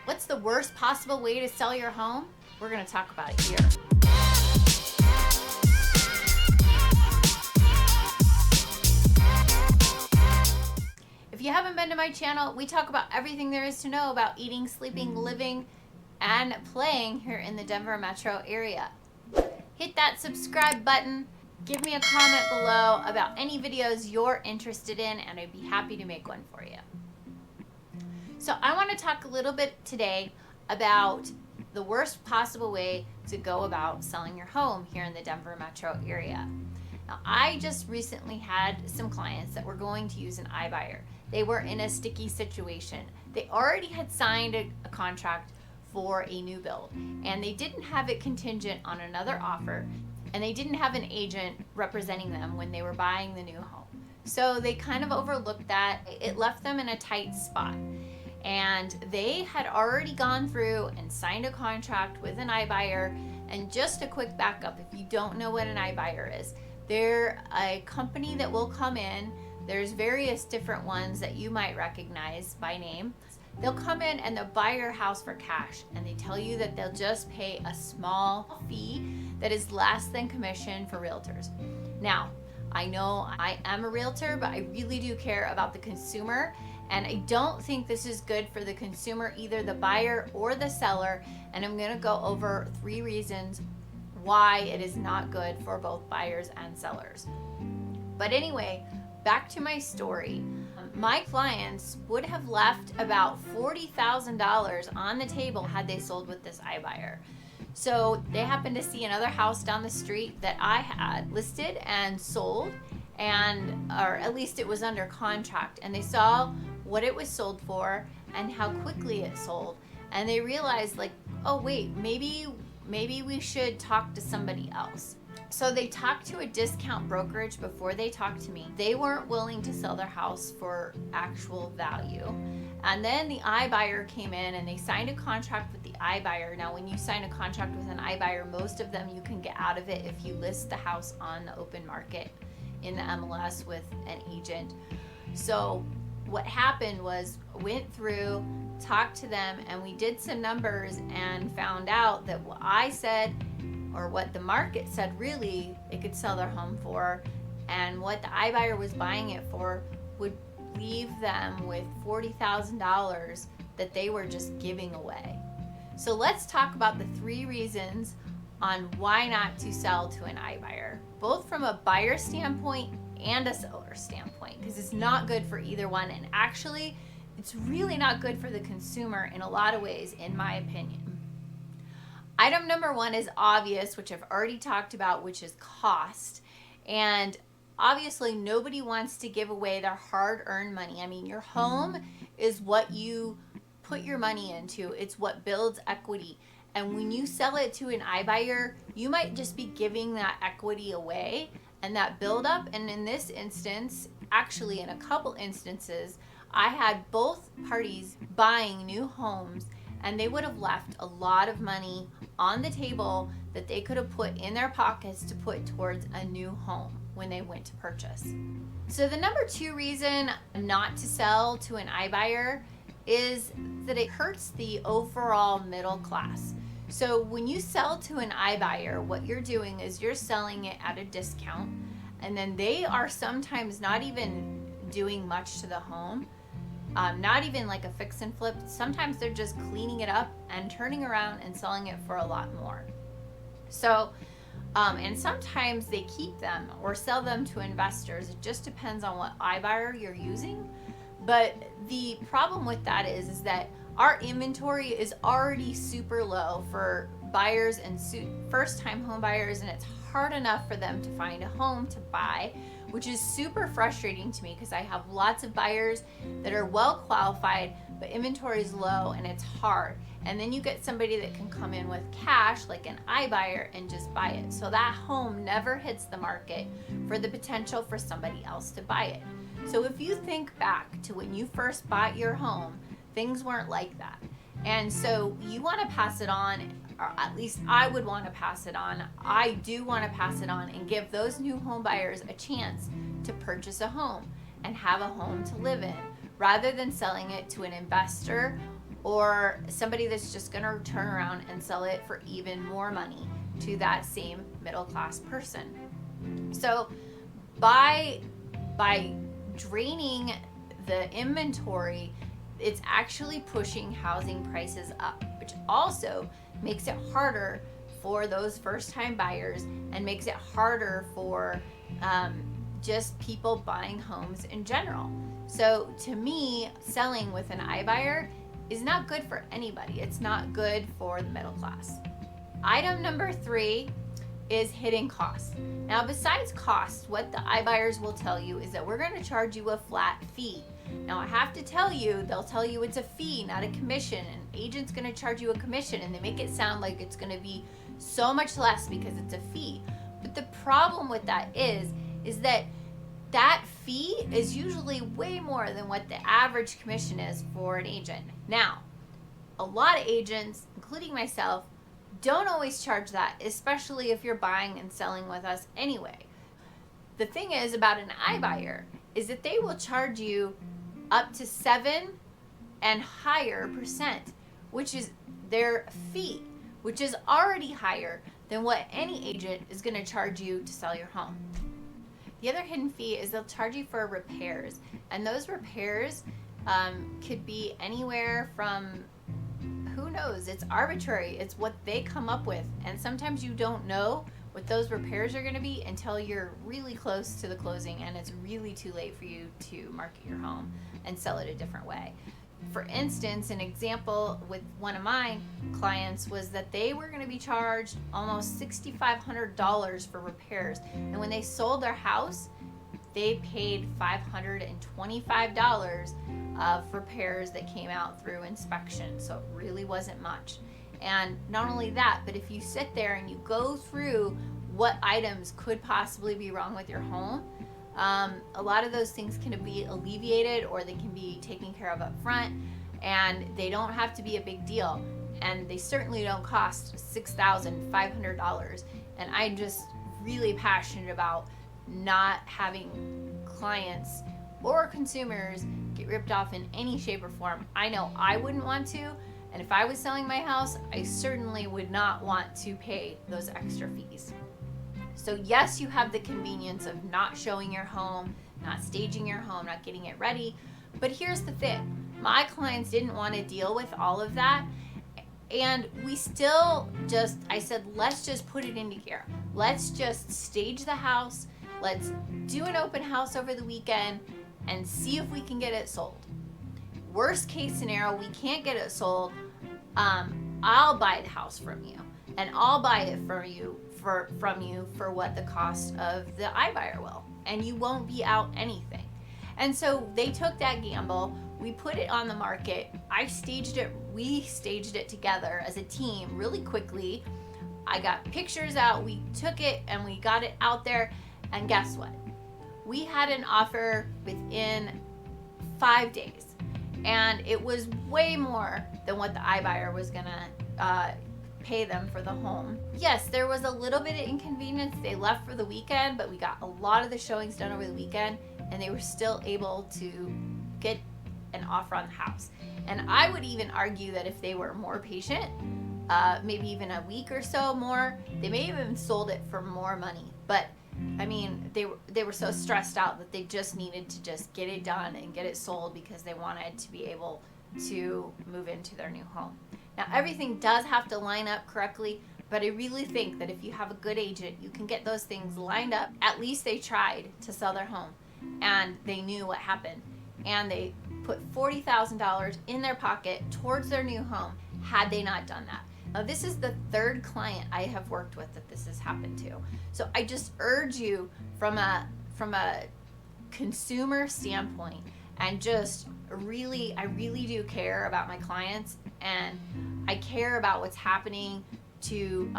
What's the worst possible way to sell your home? We're going to talk about it here. If you haven't been to my channel, we talk about everything there is to know about eating, sleeping, living, and playing here in the Denver metro area. Hit that subscribe button. Give me a comment below about any videos you're interested in, and I'd be happy to make one for you. So I want to talk a little bit today about the worst possible way to go about selling your home here in the Denver metro area. Now, I just recently had some clients that were going to use an iBuyer. They were in a sticky situation. They already had signed a contract for a new build, and they didn't have it contingent on another offer, and they didn't have an agent representing them when they were buying the new home. So they kind of overlooked that. It left them in a tight spot. And they had already gone through and signed a contract with an iBuyer. And just a quick backup, if you don't know what an iBuyer is, they're a company that will come in. There's various different ones that you might recognize by name. They'll come in and they'll buy your house for cash, and they tell you that they'll just pay a small fee that is less than commission for realtors. Now, I know I am a realtor, but I really do care about the consumer, and I don't think this is good for the consumer, either the buyer or the seller, and I'm going to go over 3 reasons why it is not good for both buyers and sellers. But anyway, back to my story. My clients would have left about $40,000 on the table had they sold with this iBuyer. So they happened to see another house down the street that I had listed and sold, or at least it was under contract, and they saw what it was sold for and how quickly it sold, and they realized, like, oh wait, maybe we should talk to somebody else. So they talked to a discount brokerage before they talked to me. They weren't willing to sell their house for actual value. And then the iBuyer came in and they signed a contract with the iBuyer. Now, when you sign a contract with an iBuyer, most of them you can get out of it if you list the house on the open market in the MLS with an agent. So what happened was, went through, talked to them, and we did some numbers and found out that what I said, or what the market said really it could sell their home for, and what the iBuyer was buying it for, would leave them with $40,000 that they were just giving away. So let's talk about the 3 reasons on why not to sell to an iBuyer, both from a buyer standpoint and a seller standpoint, because it's not good for either one, and actually it's really not good for the consumer in a lot of ways, in my opinion. Item number 1 is obvious, which I've already talked about, which is cost. And obviously nobody wants to give away their hard-earned money. I mean, your home is what you put your money into. It's what builds equity. And when you sell it to an iBuyer, you might just be giving that equity away and that buildup. And in this instance, actually in a couple instances, I had both parties buying new homes, and they would have left a lot of money on the table that they could have put in their pockets to put towards a new home when they went to purchase. So the number 2 reason not to sell to an iBuyer is that it hurts the overall middle class. So when you sell to an iBuyer, what you're doing is you're selling it at a discount, and then they are sometimes not even doing much to the home. Not even like a fix and flip. Sometimes they're just cleaning it up and turning around and selling it for a lot more. So, and sometimes they keep them or sell them to investors. It just depends on what iBuyer you're using. But the problem with that is that our inventory is already super low for buyers and first-time home buyers, and it's hard enough for them to find a home to buy, which is super frustrating to me because I have lots of buyers that are well qualified, but inventory is low and it's hard. And then you get somebody that can come in with cash, like an iBuyer, and just buy it. So that home never hits the market for the potential for somebody else to buy it. So if you think back to when you first bought your home, things weren't like that. And so you want to pass it on, or at least I would want to pass it on. I do want to pass it on and give those new home buyers a chance to purchase a home and have a home to live in, rather than selling it to an investor or somebody that's just going to turn around and sell it for even more money to that same middle class person. So by draining the inventory, it's actually pushing housing prices up, which also makes it harder for those first-time buyers and makes it harder for just people buying homes in general. So to me, selling with an iBuyer is not good for anybody. It's not good for the middle class. Item number 3 is hidden costs. Now, besides costs, what the iBuyers will tell you is that we're going to charge you a flat fee. Now, I have to tell you, they'll tell you it's a fee, not a commission. An agent's going to charge you a commission, and they make it sound like it's going to be so much less because it's a fee. But the problem with that is that that fee is usually way more than what the average commission is for an agent. Now, a lot of agents, including myself, don't always charge that, especially if you're buying and selling with us anyway. The thing is about an iBuyer is that they will charge you up to 7 and higher %, which is their fee, which is already higher than what any agent is going to charge you to sell your home. The other hidden fee is they'll charge you for repairs, and those repairs could be anywhere from, who knows, it's arbitrary. It's what they come up with, and sometimes you don't know what those repairs are going to be until you're really close to the closing and it's really too late for you to market your home and sell it a different way. For instance, an example with one of my clients was that they were going to be charged almost $6,500 for repairs, and when they sold their house, they paid $525 of repairs that came out through inspection, so it really wasn't much. And not only that, but if you sit there and you go through what items could possibly be wrong with your home, a lot of those things can be alleviated, or they can be taken care of up front, and they don't have to be a big deal, and they certainly don't cost $6,500. And I'm just really passionate about not having clients or consumers get ripped off in any shape or form. I know I wouldn't want to, and if I was selling my house, I certainly would not want to pay those extra fees. So yes, you have the convenience of not showing your home, not staging your home, not getting it ready. But here's the thing. My clients didn't want to deal with all of that. And we still I said, let's just put it into gear. Let's just stage the house. Let's do an open house over the weekend and see if we can get it sold. Worst case scenario, we can't get it sold. I'll buy the house from you, and I'll buy it from you for what the cost of the iBuyer will, and you won't be out anything. And so they took that gamble. We put it on the market. We staged it together as a team really quickly. I got pictures out. We took it and we got it out there. And guess what? We had an offer within 5 days. And it was way more than what the iBuyer was gonna pay them for the home. Yes, there was a little bit of inconvenience. They left for the weekend, but we got a lot of the showings done over the weekend, and they were still able to get an offer on the house. And I would even argue that if they were more patient, maybe even a week or so more, they may have even sold it for more money. But I mean, they were so stressed out that they just needed to just get it done and get it sold because they wanted to be able to move into their new home. Now, everything does have to line up correctly, but I really think that if you have a good agent, you can get those things lined up. At least they tried to sell their home, and they knew what happened, and they put $40,000 in their pocket towards their new home had they not done that. Now, this is the third client I have worked with that this has happened to. So I just urge you from a consumer standpoint, and just I really do care about my clients, and I care about what's happening to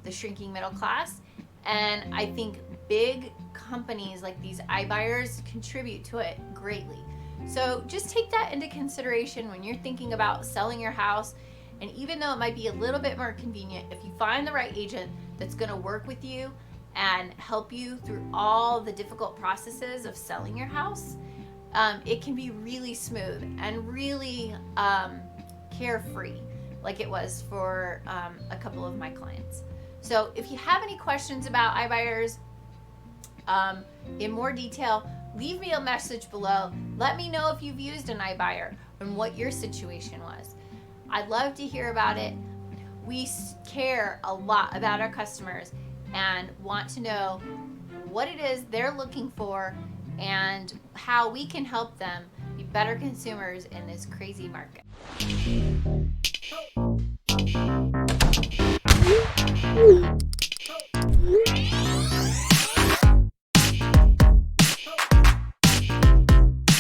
the shrinking middle class. And I think big companies like these iBuyers contribute to it greatly. So just take that into consideration when you're thinking about selling your house. And even though it might be a little bit more convenient, if you find the right agent that's going to work with you and help you through all the difficult processes of selling your house, it can be really smooth and really carefree like it was for a couple of my clients. So if you have any questions about iBuyers in more detail, leave me a message below. Let me know if you've used an iBuyer and what your situation was. I'd love to hear about it. We care a lot about our customers and want to know what it is they're looking for and how we can help them be better consumers in this crazy market.